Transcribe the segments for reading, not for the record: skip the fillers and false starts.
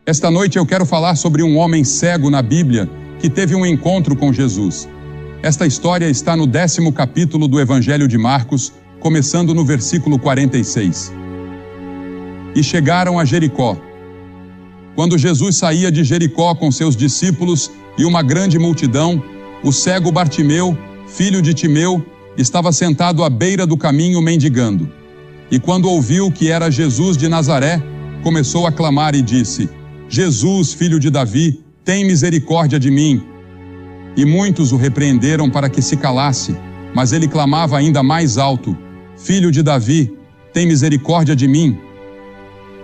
Esta noite eu quero falar sobre um homem cego na Bíblia que teve um encontro com Jesus. Esta história está no 10º capítulo do Evangelho de Marcos, começando no versículo 46. E chegaram a Jericó. Quando Jesus saía de Jericó com seus discípulos e uma grande multidão, o cego Bartimeu, filho de Timeu, estava sentado à beira do caminho mendigando. E quando ouviu que era Jesus de Nazaré, começou a clamar e disse: Jesus, filho de Davi, tem misericórdia de mim. E muitos o repreenderam para que se calasse, mas ele clamava ainda mais alto: Filho de Davi, tem misericórdia de mim.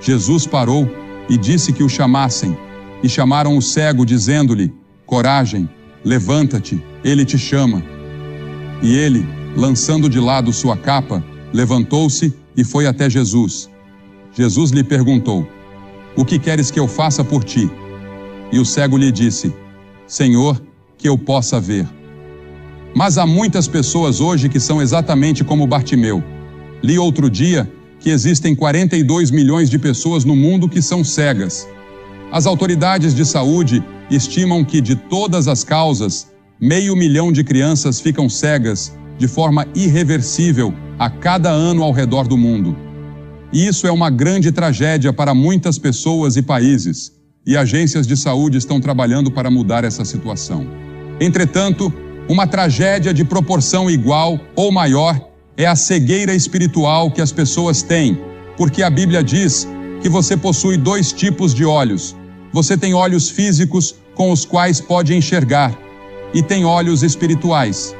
Jesus parou e disse que o chamassem, e chamaram o cego, dizendo-lhe: Coragem, levanta-te, ele te chama. E ele, lançando de lado sua capa, levantou-se e foi até Jesus. Jesus lhe perguntou: O que queres que eu faça por ti? E o cego lhe disse: Senhor, que eu possa ver. Mas há muitas pessoas hoje que são exatamente como Bartimeu. Li outro dia que existem 42 milhões de pessoas no mundo que são cegas. As autoridades de saúde estimam que, de todas as causas, 500 mil de crianças ficam cegas de forma irreversível a cada ano ao redor do mundo. E isso é uma grande tragédia para muitas pessoas e países, e agências de saúde estão trabalhando para mudar essa situação. Entretanto, uma tragédia de proporção igual ou maior é a cegueira espiritual que as pessoas têm, porque a Bíblia diz que você possui 2 tipos de olhos. Você tem olhos físicos com os quais pode enxergar, e tem olhos espirituais.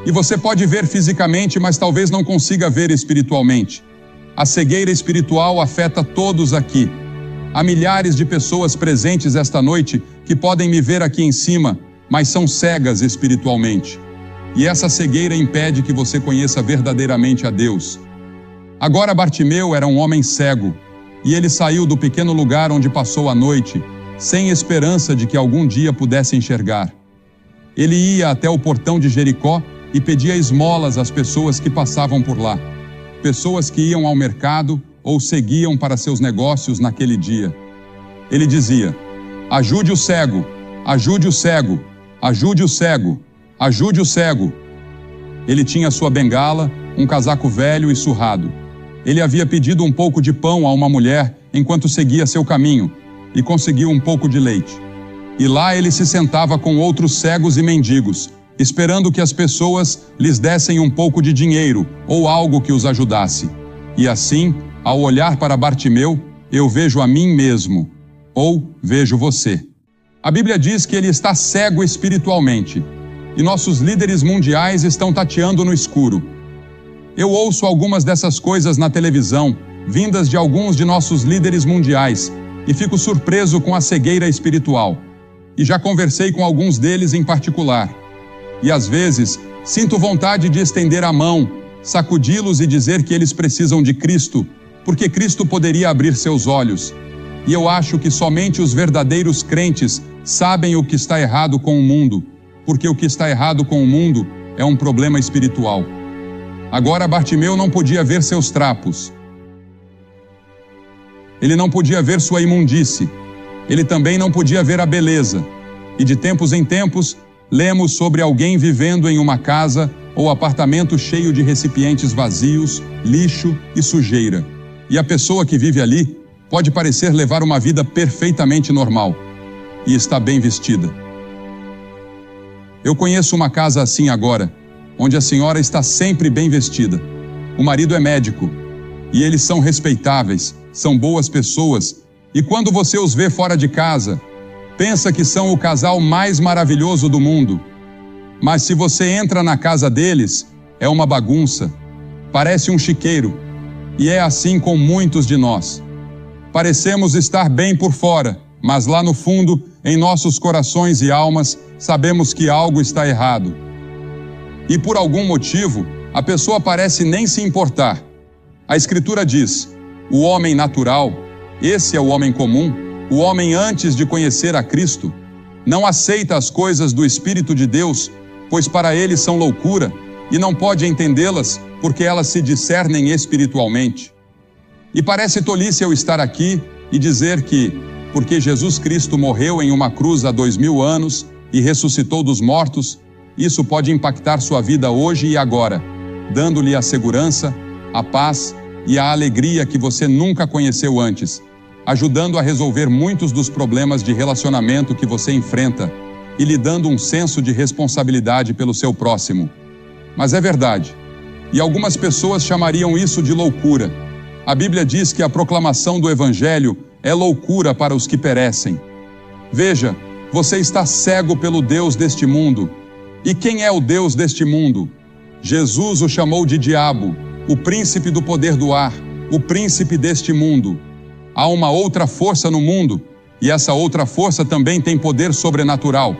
E você pode ver fisicamente, mas talvez não consiga ver espiritualmente. A cegueira espiritual afeta todos aqui. Há milhares de pessoas presentes esta noite que podem me ver aqui em cima, mas são cegas espiritualmente. E essa cegueira impede que você conheça verdadeiramente a Deus. Agora Bartimeu era um homem cego, e ele saiu do pequeno lugar onde passou a noite, sem esperança de que algum dia pudesse enxergar. Ele ia até o portão de Jericó e pedia esmolas às pessoas que passavam por lá. Pessoas que iam ao mercado ou seguiam para seus negócios naquele dia. Ele dizia: ajude o cego, ajude o cego, ajude o cego, ajude o cego. Ele tinha sua bengala, um casaco velho e surrado. Ele havia pedido um pouco de pão a uma mulher enquanto seguia seu caminho e conseguiu um pouco de leite. E lá ele se sentava com outros cegos e mendigos, esperando que as pessoas lhes dessem um pouco de dinheiro ou algo que os ajudasse. E assim, ao olhar para Bartimeu, eu vejo a mim mesmo, ou vejo você. A Bíblia diz que ele está cego espiritualmente, e nossos líderes mundiais estão tateando no escuro. Eu ouço algumas dessas coisas na televisão, vindas de alguns de nossos líderes mundiais, e fico surpreso com a cegueira espiritual. E já conversei com alguns deles em particular. E às vezes, sinto vontade de estender a mão, sacudi-los e dizer que eles precisam de Cristo, porque Cristo poderia abrir seus olhos. E eu acho que somente os verdadeiros crentes sabem o que está errado com o mundo, porque o que está errado com o mundo é um problema espiritual. Agora Bartimeu não podia ver seus trapos. Ele não podia ver sua imundície. Ele também não podia ver a beleza. E de tempos em tempos, lemos sobre alguém vivendo em uma casa ou apartamento cheio de recipientes vazios, lixo e sujeira. E a pessoa que vive ali pode parecer levar uma vida perfeitamente normal e está bem vestida. Eu conheço uma casa assim agora, onde a senhora está sempre bem vestida. O marido é médico e eles são respeitáveis, são boas pessoas, e quando você os vê fora de casa, pensa que são o casal mais maravilhoso do mundo. Mas se você entra na casa deles, é uma bagunça, parece um chiqueiro, e é assim com muitos de nós. Parecemos estar bem por fora, mas lá no fundo, em nossos corações e almas, sabemos que algo está errado. E por algum motivo, a pessoa parece nem se importar. A Escritura diz: o homem natural, esse é o homem comum, o homem antes de conhecer a Cristo, não aceita as coisas do Espírito de Deus, pois para ele são loucura, e não pode entendê-las, porque elas se discernem espiritualmente. E parece tolice eu estar aqui e dizer que porque Jesus Cristo morreu em uma cruz há 2000 anos e ressuscitou dos mortos, isso pode impactar sua vida hoje e agora, dando-lhe a segurança, a paz e a alegria que você nunca conheceu antes, ajudando a resolver muitos dos problemas de relacionamento que você enfrenta e lhe dando um senso de responsabilidade pelo seu próximo. Mas é verdade, e algumas pessoas chamariam isso de loucura. A Bíblia diz que a proclamação do Evangelho é loucura para os que perecem. Veja, você está cego pelo Deus deste mundo. E quem é o Deus deste mundo? Jesus o chamou de diabo, o príncipe do poder do ar, o príncipe deste mundo. Há uma outra força no mundo, e essa outra força também tem poder sobrenatural.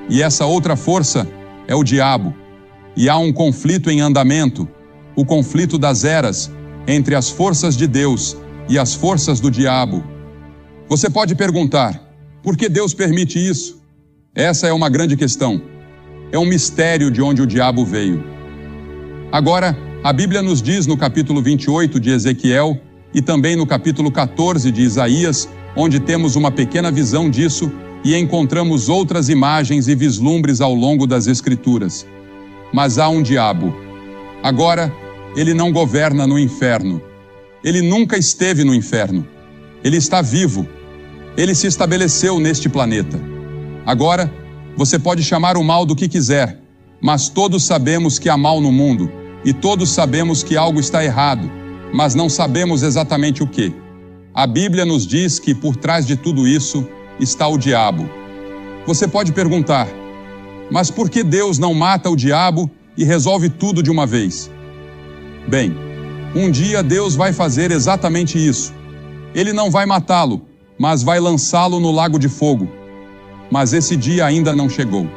E essa outra força é o diabo. E há um conflito em andamento, o conflito das eras, entre as forças de Deus e as forças do diabo. Você pode perguntar, por que Deus permite isso? Essa é uma grande questão. É um mistério de onde o diabo veio. Agora, a Bíblia nos diz no capítulo 28 de Ezequiel e também no capítulo 14 de Isaías, onde temos uma pequena visão disso e encontramos outras imagens e vislumbres ao longo das Escrituras. Mas há um diabo. Agora, ele não governa no inferno. Ele nunca esteve no inferno. Ele está vivo. Ele se estabeleceu neste planeta. Agora, você pode chamar o mal do que quiser, mas todos sabemos que há mal no mundo, e todos sabemos que algo está errado, mas não sabemos exatamente o que. A Bíblia nos diz que por trás de tudo isso está o diabo. Você pode perguntar, mas por que Deus não mata o diabo e resolve tudo de uma vez? Bem, um dia Deus vai fazer exatamente isso. Ele não vai matá-lo, mas vai lançá-lo no lago de fogo. Mas esse dia ainda não chegou.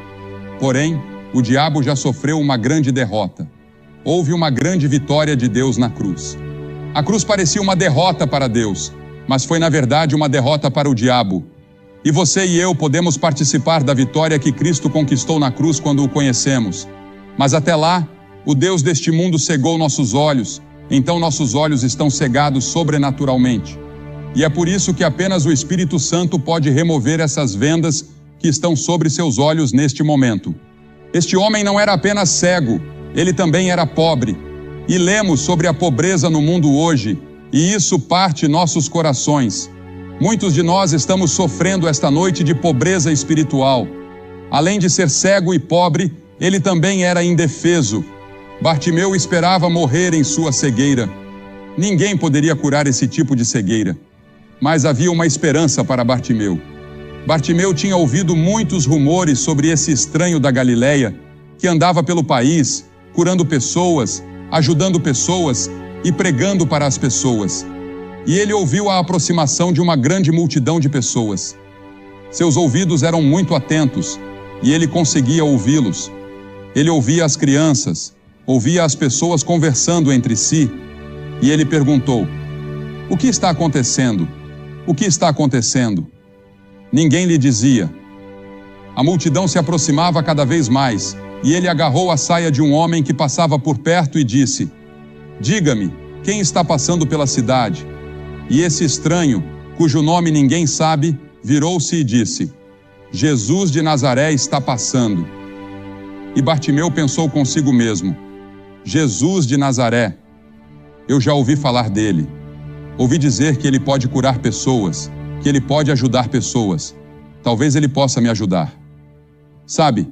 Porém, o diabo já sofreu uma grande derrota. Houve uma grande vitória de Deus na cruz. A cruz parecia uma derrota para Deus, mas foi na verdade uma derrota para o diabo. E você e eu podemos participar da vitória que Cristo conquistou na cruz quando o conhecemos. Mas até lá, o Deus deste mundo cegou nossos olhos, então nossos olhos estão cegados sobrenaturalmente. E é por isso que apenas o Espírito Santo pode remover essas vendas que estão sobre seus olhos neste momento. Este homem não era apenas cego, ele também era pobre. E lemos sobre a pobreza no mundo hoje, e isso parte nossos corações. Muitos de nós estamos sofrendo esta noite de pobreza espiritual. Além de ser cego e pobre, ele também era indefeso. Bartimeu esperava morrer em sua cegueira. Ninguém poderia curar esse tipo de cegueira. Mas havia uma esperança para Bartimeu. Bartimeu tinha ouvido muitos rumores sobre esse estranho da Galileia, que andava pelo país, curando pessoas, ajudando pessoas e pregando para as pessoas. E ele ouviu a aproximação de uma grande multidão de pessoas. Seus ouvidos eram muito atentos, e ele conseguia ouvi-los. Ele ouvia as crianças, ouvia as pessoas conversando entre si, e ele perguntou, o que está acontecendo? O que está acontecendo? Ninguém lhe dizia. A multidão se aproximava cada vez mais, e ele agarrou a saia de um homem que passava por perto e disse, diga-me, quem está passando pela cidade? E esse estranho, cujo nome ninguém sabe, virou-se e disse, Jesus de Nazaré está passando. E Bartimeu pensou consigo mesmo, Jesus de Nazaré, eu já ouvi falar dele. Ouvi dizer que ele pode curar pessoas, que ele pode ajudar pessoas. Talvez ele possa me ajudar. Sabe,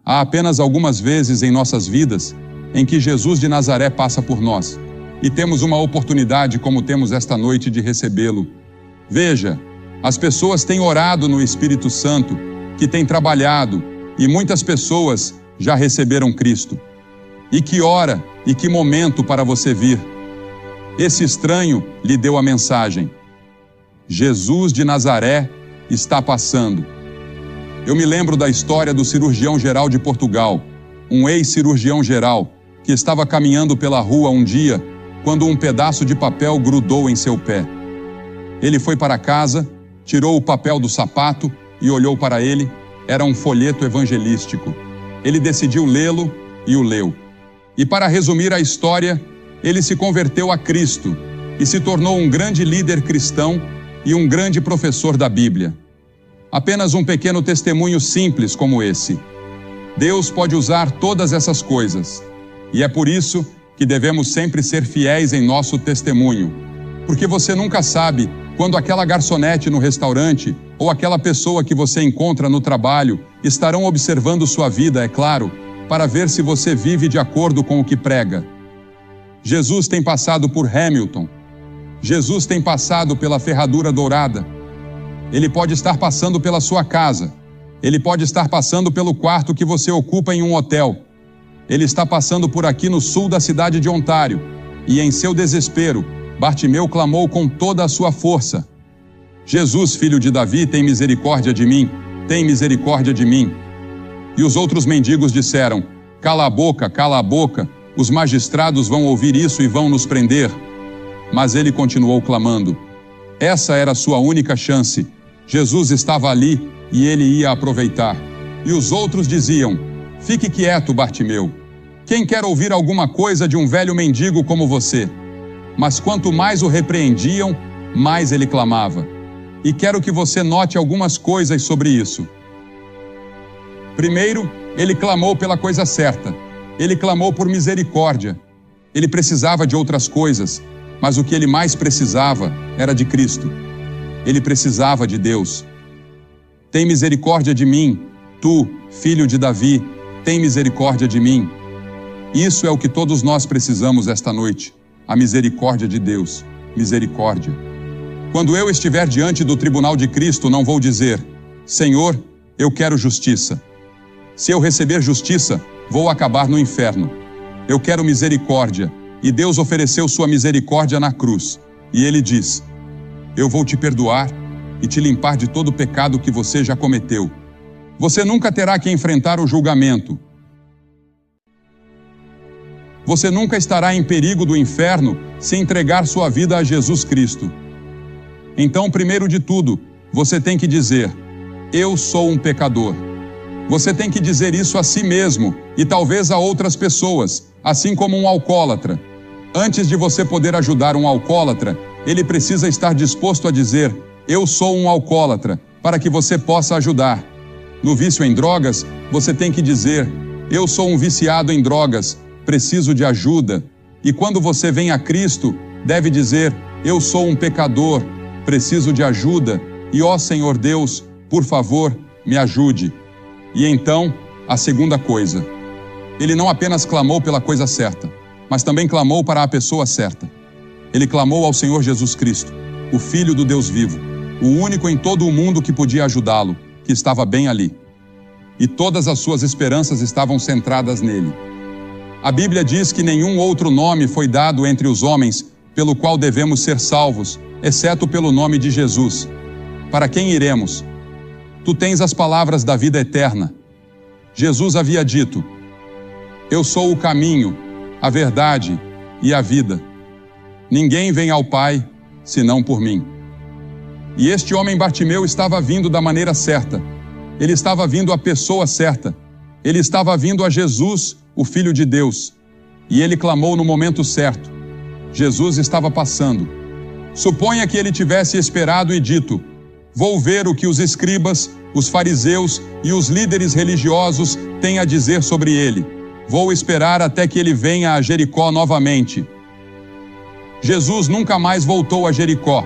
há apenas algumas vezes em nossas vidas em que Jesus de Nazaré passa por nós e temos uma oportunidade como temos esta noite de recebê-lo. Veja, as pessoas têm orado no Espírito Santo, que tem trabalhado, e muitas pessoas já receberam Cristo. E que hora e que momento para você vir. Esse estranho lhe deu a mensagem. Jesus de Nazaré está passando. Eu me lembro da história do cirurgião geral de Portugal, um ex-cirurgião geral, que estava caminhando pela rua um dia, quando um pedaço de papel grudou em seu pé. Ele foi para casa, tirou o papel do sapato e olhou para ele. Era um folheto evangelístico. Ele decidiu lê-lo e o leu. E para resumir a história, ele se converteu a Cristo e se tornou um grande líder cristão e um grande professor da Bíblia. Apenas um pequeno testemunho simples como esse. Deus pode usar todas essas coisas, e é por isso que devemos sempre ser fiéis em nosso testemunho, porque você nunca sabe quando aquela garçonete no restaurante ou aquela pessoa que você encontra no trabalho estarão observando sua vida, é claro, para ver se você vive de acordo com o que prega. Jesus tem passado por Hamilton. Jesus tem passado pela Ferradura Dourada. Ele pode estar passando pela sua casa. Ele pode estar passando pelo quarto que você ocupa em um hotel. Ele está passando por aqui no sul da cidade de Ontário. E em seu desespero, Bartimeu clamou com toda a sua força: Jesus, filho de Davi, tem misericórdia de mim, tem misericórdia de mim. E os outros mendigos disseram: cala a boca, os magistrados vão ouvir isso e vão nos prender. Mas ele continuou clamando. Essa era a sua única chance. Jesus estava ali e ele ia aproveitar. E os outros diziam: fique quieto, Bartimeu. Quem quer ouvir alguma coisa de um velho mendigo como você? Mas quanto mais o repreendiam, mais ele clamava. E quero que você note algumas coisas sobre isso. Primeiro, ele clamou pela coisa certa. Ele clamou por misericórdia. Ele precisava de outras coisas, mas o que ele mais precisava era de Cristo. Ele precisava de Deus. Tem misericórdia de mim, tu, filho de Davi, tem misericórdia de mim. Isso é o que todos nós precisamos esta noite. A misericórdia de Deus. Misericórdia. Quando eu estiver diante do tribunal de Cristo, não vou dizer: Senhor, eu quero justiça. Se eu receber justiça, vou acabar no inferno. Eu quero misericórdia. E Deus ofereceu sua misericórdia na cruz. E ele diz: eu vou te perdoar e te limpar de todo o pecado que você já cometeu. Você nunca terá que enfrentar o julgamento. Você nunca estará em perigo do inferno se entregar sua vida a Jesus Cristo. Então, primeiro de tudo, você tem que dizer: eu sou um pecador. Você tem que dizer isso a si mesmo e talvez a outras pessoas, assim como um alcoólatra. Antes de você poder ajudar um alcoólatra, ele precisa estar disposto a dizer: eu sou um alcoólatra, para que você possa ajudar. No vício em drogas, você tem que dizer: eu sou um viciado em drogas, preciso de ajuda. E quando você vem a Cristo, deve dizer: eu sou um pecador, preciso de ajuda, e ó Senhor Deus, por favor, me ajude. E então, a segunda coisa, ele não apenas clamou pela coisa certa, mas também clamou para a pessoa certa. Ele clamou ao Senhor Jesus Cristo, o Filho do Deus vivo, o único em todo o mundo que podia ajudá-lo, que estava bem ali. E todas as suas esperanças estavam centradas nele. A Bíblia diz que nenhum outro nome foi dado entre os homens pelo qual devemos ser salvos, exceto pelo nome de Jesus. Para quem iremos? Tu tens as palavras da vida eterna. Jesus havia dito: eu sou o caminho, a verdade e a vida. Ninguém vem ao Pai senão por mim. E este homem Bartimeu estava vindo da maneira certa. Ele estava vindo à pessoa certa. Ele estava vindo a Jesus, o Filho de Deus. E ele clamou no momento certo. Jesus estava passando. Suponha que ele tivesse esperado e dito: vou ver o que os escribas, os fariseus e os líderes religiosos têm a dizer sobre ele. Vou esperar até que ele venha a Jericó novamente. Jesus nunca mais voltou a Jericó.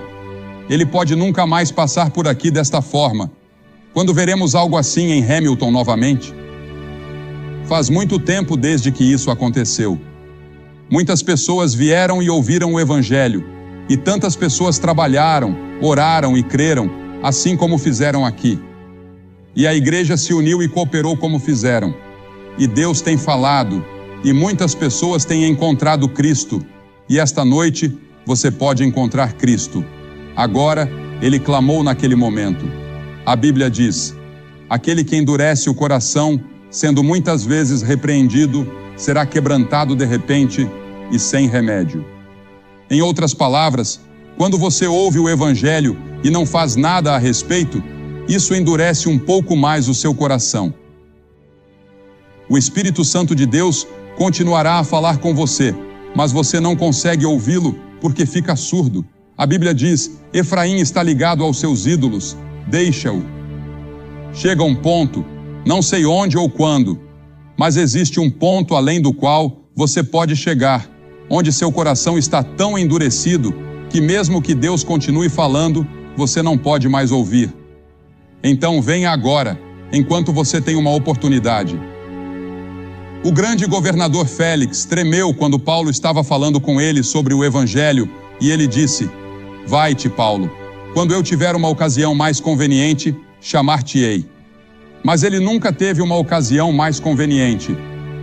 Ele pode nunca mais passar por aqui desta forma. Quando veremos algo assim em Hamilton novamente? Faz muito tempo desde que isso aconteceu. Muitas pessoas vieram e ouviram o Evangelho, e tantas pessoas trabalharam, oraram e creram, assim como fizeram aqui. E a igreja se uniu e cooperou como fizeram. E Deus tem falado, e muitas pessoas têm encontrado Cristo. E esta noite você pode encontrar Cristo. Agora, ele clamou naquele momento. A Bíblia diz: aquele que endurece o coração, sendo muitas vezes repreendido, será quebrantado de repente e sem remédio. Em outras palavras, quando você ouve o Evangelho e não faz nada a respeito, isso endurece um pouco mais o seu coração. O Espírito Santo de Deus continuará a falar com você, mas você não consegue ouvi-lo porque fica surdo. A Bíblia diz: Efraim está ligado aos seus ídolos, deixa-o. Chega um ponto, não sei onde ou quando, mas existe um ponto além do qual você pode chegar, onde seu coração está tão endurecido que mesmo que Deus continue falando, você não pode mais ouvir. Então venha agora, enquanto você tem uma oportunidade. O grande governador Félix tremeu quando Paulo estava falando com ele sobre o Evangelho e ele disse: Vai-te, Paulo, quando eu tiver uma ocasião mais conveniente, chamar-te-ei. Mas ele nunca teve uma ocasião mais conveniente.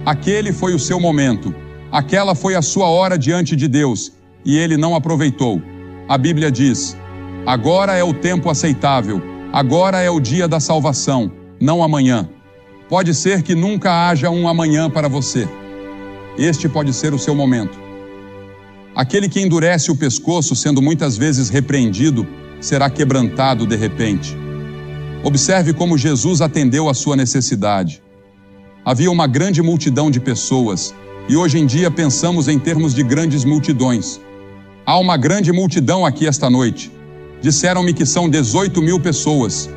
Aquele foi o seu momento, aquela foi a sua hora diante de Deus, e ele não aproveitou. A Bíblia diz: agora é o tempo aceitável, agora é o dia da salvação, não amanhã. Pode ser que nunca haja um amanhã para você. Este pode ser o seu momento. Aquele que endurece o pescoço, sendo muitas vezes repreendido, será quebrantado de repente. Observe como Jesus atendeu à sua necessidade. Havia uma grande multidão de pessoas, e hoje em dia pensamos em termos de grandes multidões. Há uma grande multidão aqui esta noite. Disseram-me que são 18.000 pessoas.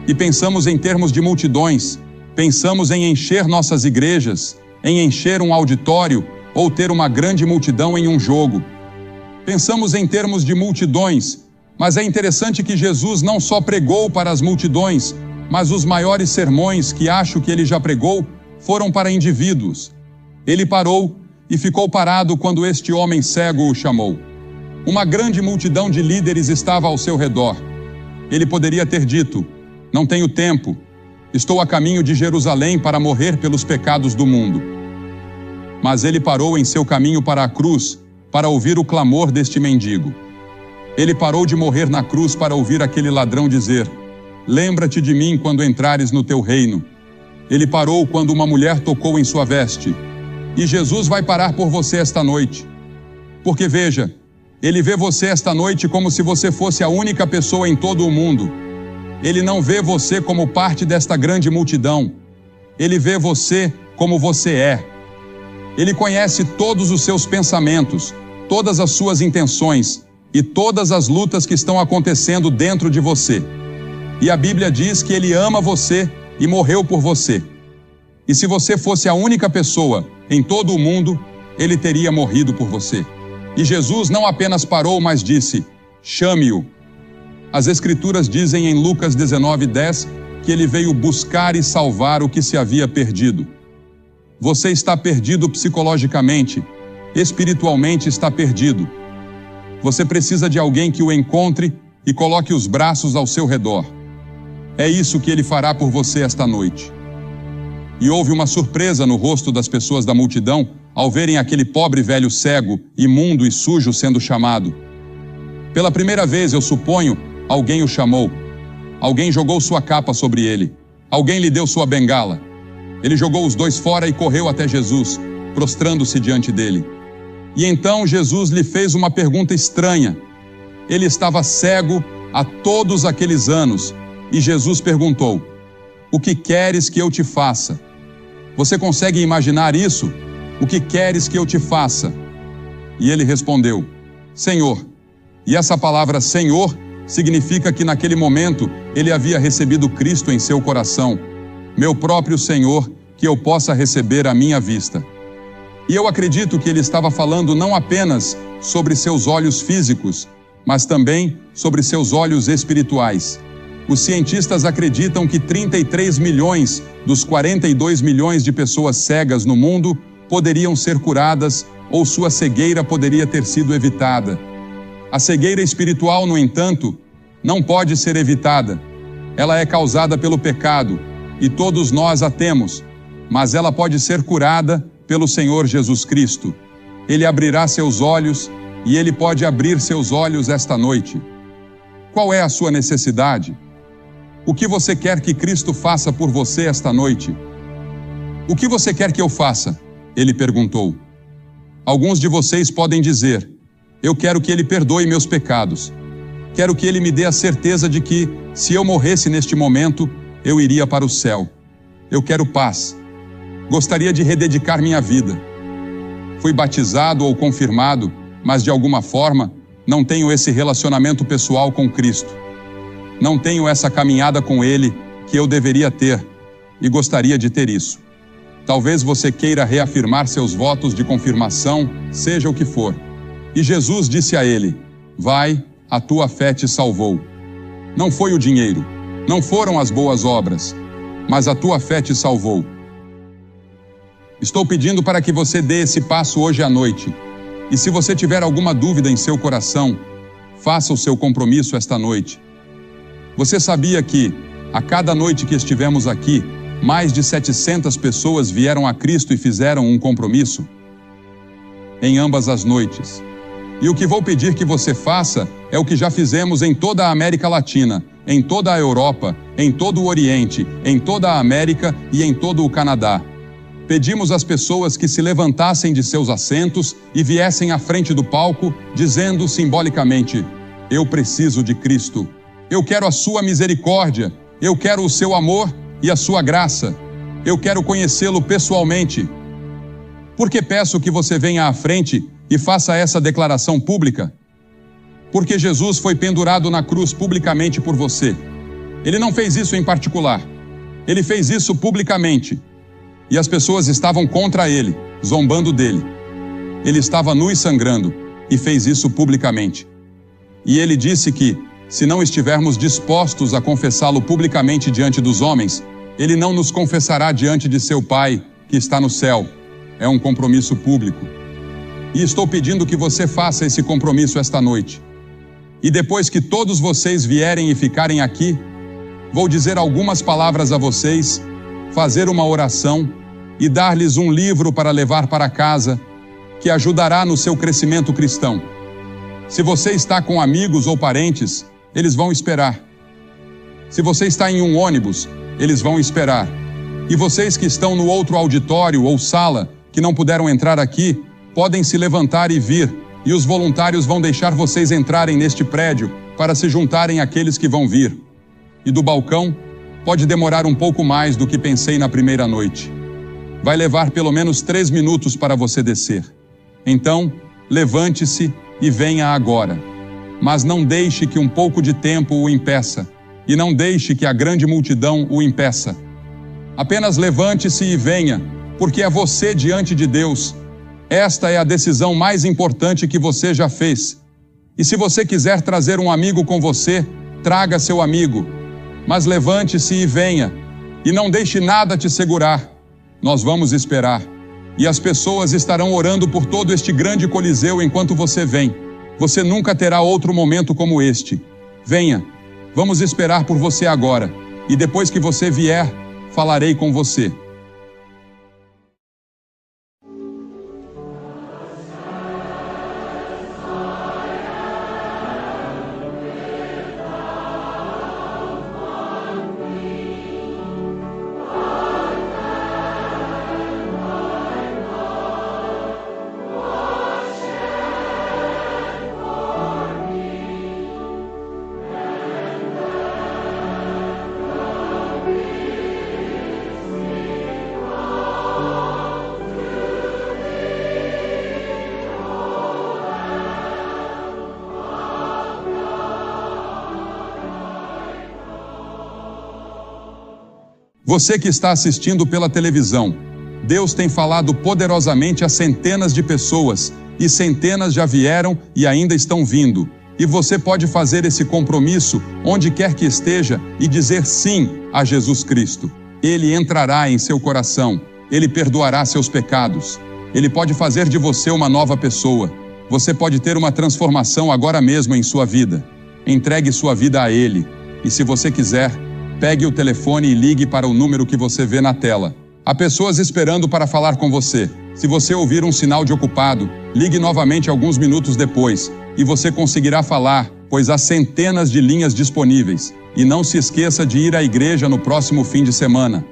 E pensamos em termos de multidões. Pensamos em encher nossas igrejas, em encher um auditório ou ter uma grande multidão em um jogo. Pensamos em termos de multidões, mas é interessante que Jesus não só pregou para as multidões, mas os maiores sermões que acho que ele já pregou foram para indivíduos. Ele parou e ficou parado quando este homem cego o chamou. Uma grande multidão de líderes estava ao seu redor. Ele poderia ter dito: não tenho tempo, estou a caminho de Jerusalém para morrer pelos pecados do mundo. Mas ele parou em seu caminho para a cruz para ouvir o clamor deste mendigo. Ele parou de morrer na cruz para ouvir aquele ladrão dizer: lembra-te de mim quando entrares no teu reino. Ele parou quando uma mulher tocou em sua veste. E Jesus vai parar por você esta noite. Porque veja, ele vê você esta noite como se você fosse a única pessoa em todo o mundo. Ele não vê você como parte desta grande multidão. Ele vê você como você é. Ele conhece todos os seus pensamentos, todas as suas intenções e todas as lutas que estão acontecendo dentro de você. E a Bíblia diz que ele ama você e morreu por você. E se você fosse a única pessoa em todo o mundo, ele teria morrido por você. E Jesus não apenas parou, mas disse: chame-o. As Escrituras dizem em Lucas 19:10 que ele veio buscar e salvar o que se havia perdido. Você está perdido psicologicamente, espiritualmente está perdido. Você precisa de alguém que o encontre e coloque os braços ao seu redor. É isso que ele fará por você esta noite. E houve uma surpresa no rosto das pessoas da multidão ao verem aquele pobre velho cego, imundo e sujo sendo chamado. Pela primeira vez, eu suponho, alguém o chamou. Alguém jogou sua capa sobre ele. Alguém lhe deu sua bengala. Ele jogou os dois fora e correu até Jesus, prostrando-se diante dele. E então Jesus lhe fez uma pergunta estranha. Ele estava cego há todos aqueles anos, e Jesus perguntou: o que queres que eu te faça? Você consegue imaginar isso? O que queres que eu te faça? E ele respondeu: Senhor. E essa palavra Senhor significa que naquele momento ele havia recebido Cristo em seu coração. Meu próprio Senhor, que eu possa receber à minha vista. E eu acredito que ele estava falando não apenas sobre seus olhos físicos, mas também sobre seus olhos espirituais. Os cientistas acreditam que 33 milhões dos 42 milhões de pessoas cegas no mundo poderiam ser curadas ou sua cegueira poderia ter sido evitada. A cegueira espiritual, no entanto, não pode ser evitada. Ela é causada pelo pecado e todos nós a temos, mas ela pode ser curada pelo Senhor Jesus Cristo. Ele abrirá seus olhos e ele pode abrir seus olhos esta noite. Qual é a sua necessidade? O que você quer que Cristo faça por você esta noite? O que você quer que eu faça? Ele perguntou. Alguns de vocês podem dizer: eu quero que ele perdoe meus pecados. Quero que ele me dê a certeza de que, se eu morresse neste momento, eu iria para o céu. Eu quero paz. Gostaria de rededicar minha vida. Fui batizado ou confirmado, mas de alguma forma, não tenho esse relacionamento pessoal com Cristo. Não tenho essa caminhada com Ele que eu deveria ter e gostaria de ter isso. Talvez você queira reafirmar seus votos de confirmação, seja o que for. E Jesus disse a ele: vai, a tua fé te salvou. Não foi o dinheiro, não foram as boas obras, mas a tua fé te salvou. Estou pedindo para que você dê esse passo hoje à noite. E se você tiver alguma dúvida em seu coração, faça o seu compromisso esta noite. Você sabia que, a cada noite que estivemos aqui, mais de 700 pessoas vieram a Cristo e fizeram um compromisso? Em ambas as noites. E o que vou pedir que você faça é o que já fizemos em toda a América Latina, em toda a Europa, em todo o Oriente, em toda a América e em todo o Canadá. Pedimos às pessoas que se levantassem de seus assentos e viessem à frente do palco, dizendo simbolicamente: eu preciso de Cristo. Eu quero a sua misericórdia. Eu quero o seu amor e a sua graça. Eu quero conhecê-lo pessoalmente. Por que peço que você venha à frente e faça essa declaração pública? Porque Jesus foi pendurado na cruz publicamente por você. Ele não fez isso em particular. Ele fez isso publicamente. E as pessoas estavam contra ele, zombando dele. Ele estava nu e sangrando e fez isso publicamente. E ele disse que, se não estivermos dispostos a confessá-lo publicamente diante dos homens, ele não nos confessará diante de seu Pai, que está no céu. É um compromisso público. E estou pedindo que você faça esse compromisso esta noite. E depois que todos vocês vierem e ficarem aqui, vou dizer algumas palavras a vocês, fazer uma oração e dar-lhes um livro para levar para casa, que ajudará no seu crescimento cristão. Se você está com amigos ou parentes, eles vão esperar. Se você está em um ônibus, eles vão esperar. E vocês que estão no outro auditório ou sala, que não puderam entrar aqui, podem se levantar e vir, e os voluntários vão deixar vocês entrarem neste prédio para se juntarem àqueles que vão vir. E do balcão, pode demorar um pouco mais do que pensei na primeira noite. Vai levar pelo menos 3 minutos para você descer. Então, levante-se e venha agora. Mas não deixe que um pouco de tempo o impeça, e não deixe que a grande multidão o impeça. Apenas levante-se e venha, porque é você diante de Deus. Esta é a decisão mais importante que você já fez. E se você quiser trazer um amigo com você, traga seu amigo. Mas levante-se e venha, e não deixe nada te segurar. Nós vamos esperar. E as pessoas estarão orando por todo este grande coliseu enquanto você vem. Você nunca terá outro momento como este. Venha, vamos esperar por você agora. E depois que você vier, falarei com você. Você que está assistindo pela televisão, Deus tem falado poderosamente a centenas de pessoas, e centenas já vieram e ainda estão vindo. E você pode fazer esse compromisso onde quer que esteja e dizer sim a Jesus Cristo. Ele entrará em seu coração, Ele perdoará seus pecados. Ele pode fazer de você uma nova pessoa. Você pode ter uma transformação agora mesmo em sua vida. Entregue sua vida a Ele. E se você quiser, pegue o telefone e ligue para o número que você vê na tela. Há pessoas esperando para falar com você. Se você ouvir um sinal de ocupado, ligue novamente alguns minutos depois e você conseguirá falar, pois há centenas de linhas disponíveis. E não se esqueça de ir à igreja no próximo fim de semana.